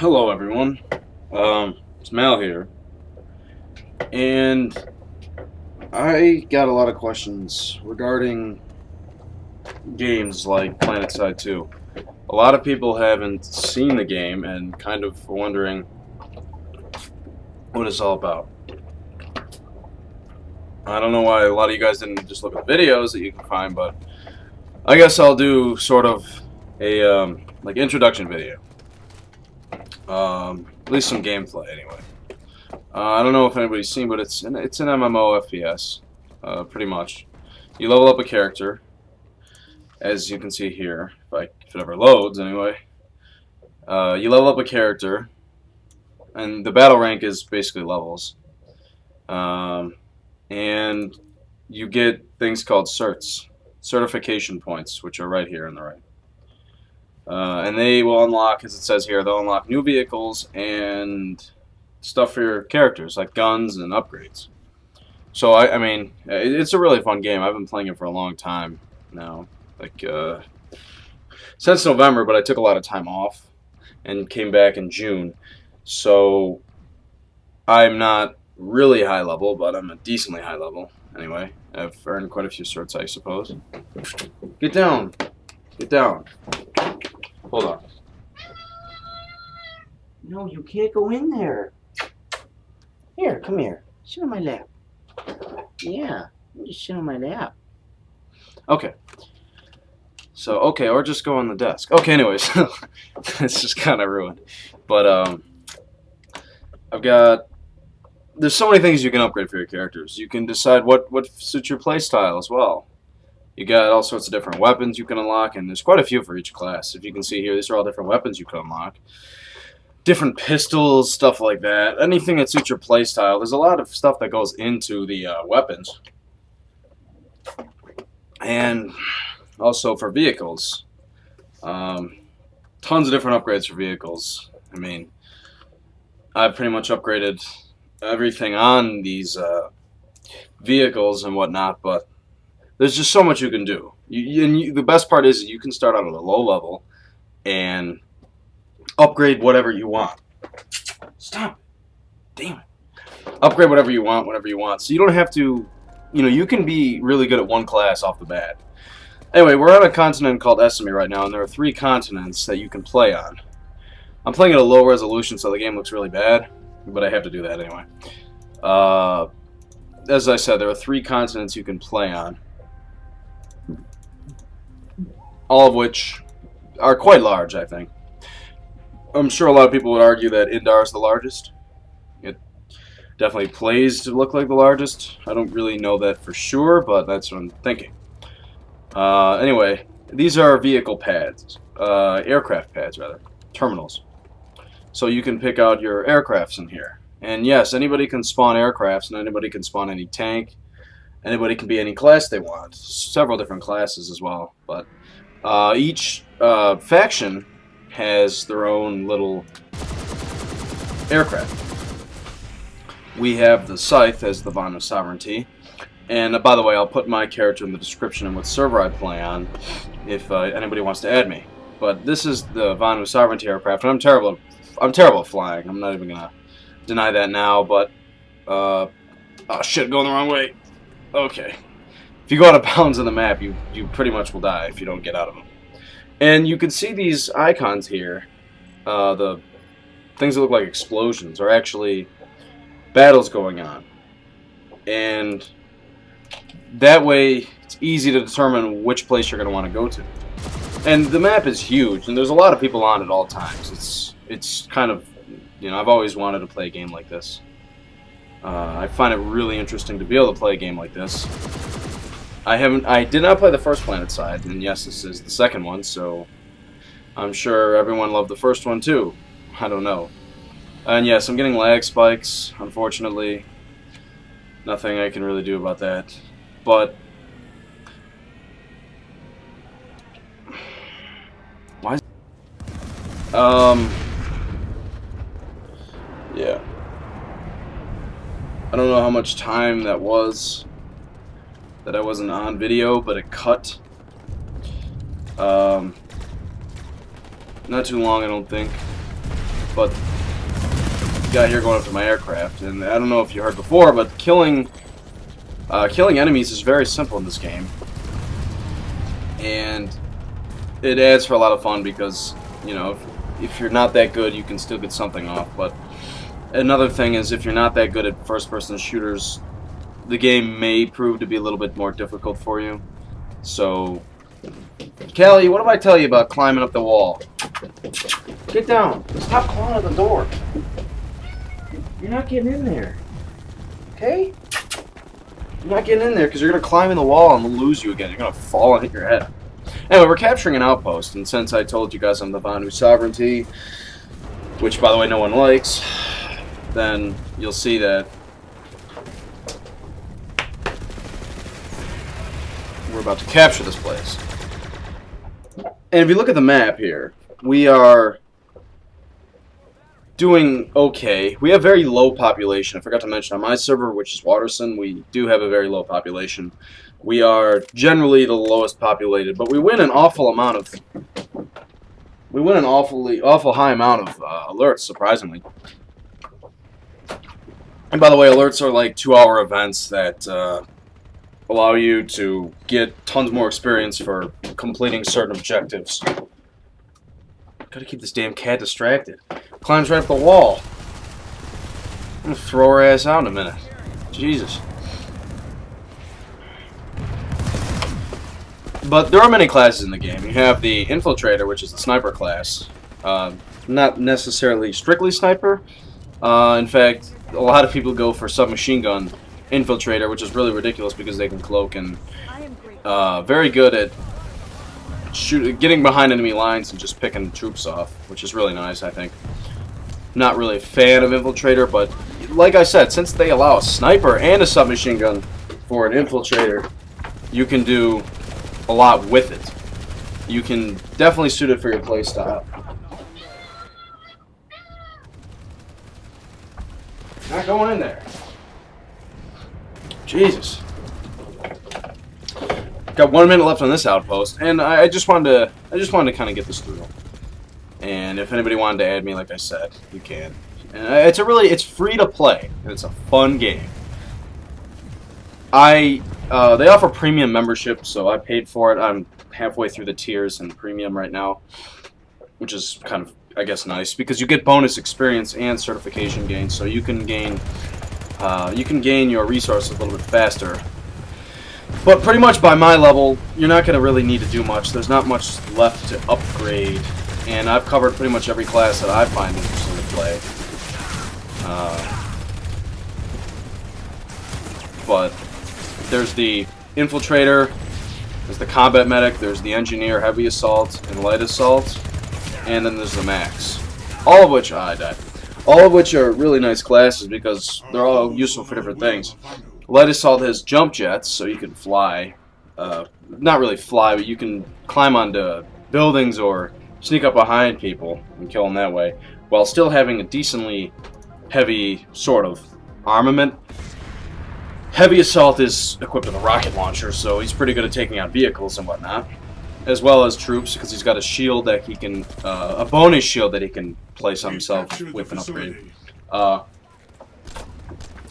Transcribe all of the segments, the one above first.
Hello everyone, it's Mal here, and I got a lot of questions regarding games like Planetside 2. A lot of people haven't seen the game and kind of wondering what it's all about. I don't know why a lot of you guys didn't just look at the videos that you can find, but I guess I'll do sort of a like introduction video. At least some gameplay, anyway. I don't know if anybody's seen, but it's an MMO FPS, pretty much. You level up a character, as you can see here, if it ever loads, anyway. You level up a character, and the battle rank is basically levels. And you get things called certs, certification points, which are right here on the right. And they will unlock, as it says here, they'll unlock new vehicles and stuff for your characters, like guns and upgrades. So, I mean, it's a really fun game. I've been playing it for a long time now, like, since November, but I took a lot of time off and came back in June. So, I'm not really high level, but I'm a decently high level. Anyway, I've earned quite a few certs, I suppose. Get down! Get down. Hold on. No, you can't go in there. Here, come here. Sit on my lap. Yeah, you just sit on my lap. Okay. So, okay, or just go on the desk. Okay, anyways. It's just kind of ruined. But, I've got... There's so many things you can upgrade for your characters. You can decide what suits your playstyle as well. You got all sorts of different weapons you can unlock, and there's quite a few for each class. If you can see here, these are all different weapons you can unlock. Different pistols, stuff like that. Anything that suits your playstyle. There's a lot of stuff that goes into the weapons. And also for vehicles. Tons of different upgrades for vehicles. I mean, I've pretty much upgraded everything on these vehicles and whatnot, but there's just so much you can do. The best part is you can start out at a low level and upgrade whatever you want. Stop. Damn it. Upgrade whatever you want, whenever you want. So you don't have to, you can be really good at one class off the bat. Anyway, we're on a continent called Esame right now, and there are 3 continents that you can play on. I'm playing at a low resolution, so the game looks really bad, but I have to do that anyway. As I said, there are 3 continents you can play on. All of which are quite large, I think. I'm sure a lot of people would argue that Indar is the largest. It definitely plays to look like the largest. I don't really know that for sure, but that's what I'm thinking. Anyway, these are vehicle pads. Aircraft pads, rather. Terminals. So you can pick out your aircrafts in here. And yes, anybody can spawn aircrafts, and anybody can spawn any tank. Anybody can be any class they want. Several different classes as well, but... each faction has their own little aircraft. We have the Scythe as the Vanu sovereignty, and by the way, I'll put my character in the description and what server I play on if anybody wants to add me. But this is the Vanu sovereignty aircraft, and I'm terrible at flying. I'm not even gonna deny that now, but oh shit, going the wrong way. Okay. If you go out of bounds on the map, you pretty much will die if you don't get out of them. And you can see these icons here, the things that look like explosions, are actually battles going on. And that way, it's easy to determine which place you're going to want to go to. And the map is huge, and there's a lot of people on at all times. It's kind of, I've always wanted to play a game like this. I find it really interesting to be able to play a game like this. I did not play the first Planetside, and yes, this is the second one, so I'm sure everyone loved the first one too. I don't know. And yes, I'm getting lag spikes, unfortunately. Nothing I can really do about that. But why yeah. I don't know how much time that was that I wasn't on video, but it cut. Not too long, I don't think. but guy here going after my aircraft, and I don't know if you heard before, but killing enemies is very simple in this game, and it adds for a lot of fun because, you know, if you're not that good, you can still get something off. But another thing is, if you're not that good at first-person shooters, the game may prove to be a little bit more difficult for you. So, Callie, what if I tell you about climbing up the wall? Get down. Stop clawing at the door. You're not getting in there. Okay? You're not getting in there because you're going to climb in the wall and lose you again. You're going to fall and hit your head. Anyway, we're capturing an outpost, and since I told you guys I'm the Vanu sovereignty, which, by the way, no one likes, then you'll see that we're about to capture this place. And if you look at the map here, we are doing okay. We have very low population. I forgot to mention, on my server, which is Waterson, we do have a very low population. We are generally the lowest populated, but we win an awful amount of... We win an awful high amount of alerts, surprisingly. And by the way, alerts are like 2-hour events that allow you to get tons more experience for completing certain objectives. Gotta keep this damn cat distracted. Climbs right up the wall. I'm gonna throw her ass out in a minute. Jesus. But there are many classes in the game. You have the Infiltrator, which is the sniper class. Not necessarily strictly sniper. In fact, a lot of people go for submachine gun Infiltrator, which is really ridiculous because they can cloak, and very good at getting behind enemy lines and just picking troops off, which is really nice, I think. Not really a fan of Infiltrator, but like I said, since they allow a sniper and a submachine gun for an Infiltrator, you can do a lot with it. You can definitely suit it for your playstyle. Not going in there. Jesus. Got 1 minute left on this outpost, and I just wanted to kind of get this through. And if anybody wanted to add me, like I said, you can. And it's free to play, and it's a fun game. They offer premium membership, so I paid for it. I'm halfway through the tiers in premium right now, which is kind of, I guess, nice because you get bonus experience and certification gains, so you can gain your resources a little bit faster. But pretty much by my level, you're not going to really need to do much. There's not much left to upgrade, and I've covered pretty much every class that I find interesting to play. But there's the Infiltrator, there's the Combat Medic, there's the Engineer, Heavy Assault, and Light Assault, and then there's the Max. All of which, I died. All of which are really nice classes because they're all useful for different things. Light Assault has jump jets, so you can fly. Not really fly, but you can climb onto buildings or sneak up behind people and kill them that way, while still having a decently heavy sort of armament. Heavy Assault is equipped with a rocket launcher, so he's pretty good at taking out vehicles and whatnot, as well as troops, because he's got a shield that he can, a bonus shield that he can place on himself with an upgrade.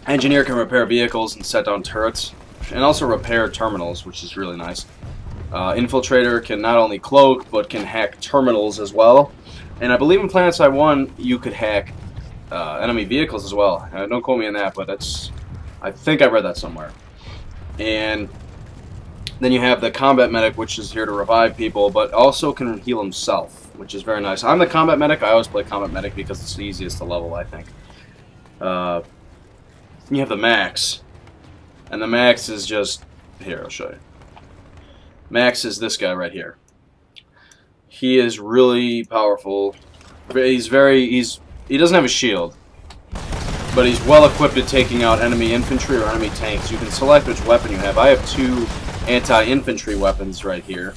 Engineer can repair vehicles and set down turrets, and also repair terminals, which is really nice. Infiltrator can not only cloak, but can hack terminals as well. And I believe in Planetside 1, you could hack enemy vehicles as well. Don't quote me on that, but I think I read that somewhere. And then you have the Combat Medic, which is here to revive people, but also can heal himself, which is very nice. I'm the Combat Medic. I always play Combat Medic because it's the easiest to level, I think. You have the Max, and the Max is just... Here, I'll show you. Max is this guy right here. He is really powerful. He doesn't have a shield, but he's well equipped at taking out enemy infantry or enemy tanks. You can select which weapon you have. I have 2 anti-infantry weapons right here,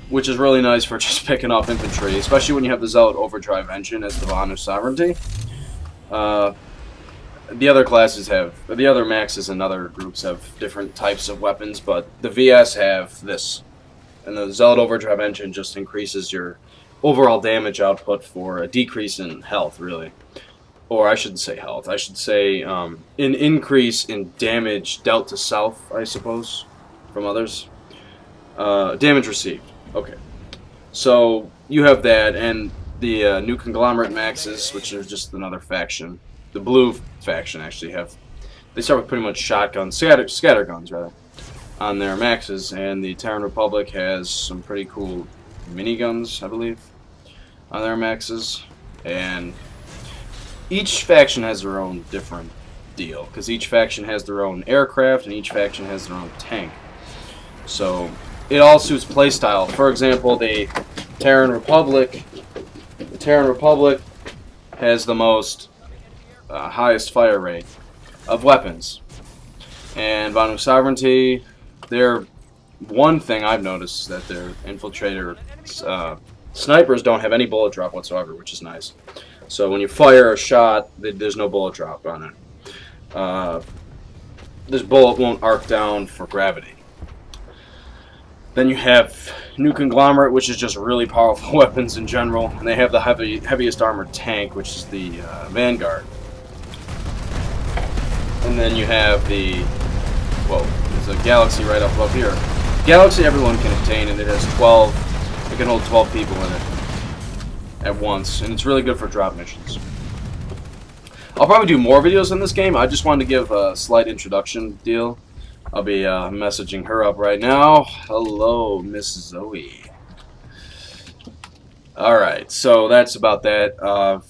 which is really nice for just picking off infantry, especially when you have the Zealot Overdrive engine as the Vanu sovereignty. The other classes have, the other maxes and other groups have different types of weapons, but the VS have this. And the Zealot Overdrive engine just increases your overall damage output for a decrease in health, really. Or I shouldn't say health. I should say an increase in damage dealt to self, I suppose, from others. Damage received. Okay. So you have that, and the new conglomerate maxes, which are just another faction. The blue faction actually they start with pretty much shotguns, scatter guns rather, on their maxes, and the Terran Republic has some pretty cool miniguns, I believe, on their maxes, and each faction has their own different deal, because each faction has their own aircraft and each faction has their own tank. So it all suits playstyle. For example, the Terran Republic has the most highest fire rate of weapons, and Vanu Sovereignty, their one thing I've noticed is that their infiltrator snipers don't have any bullet drop whatsoever, which is nice. So when you fire a shot, there's no bullet drop on it. This bullet won't arc down for gravity. Then you have New Conglomerate, which is just really powerful weapons in general, and they have the heaviest armored tank, which is the Vanguard. And then you have there's a Galaxy right up above here. Galaxy everyone can obtain, and it has 12. It can hold 12 people in it at once, and it's really good for drop missions. I'll probably do more videos on this game. I just wanted to give a slight introduction deal. I'll be messaging her up right now. Hello, Miss Zoe. Alright, so that's about that.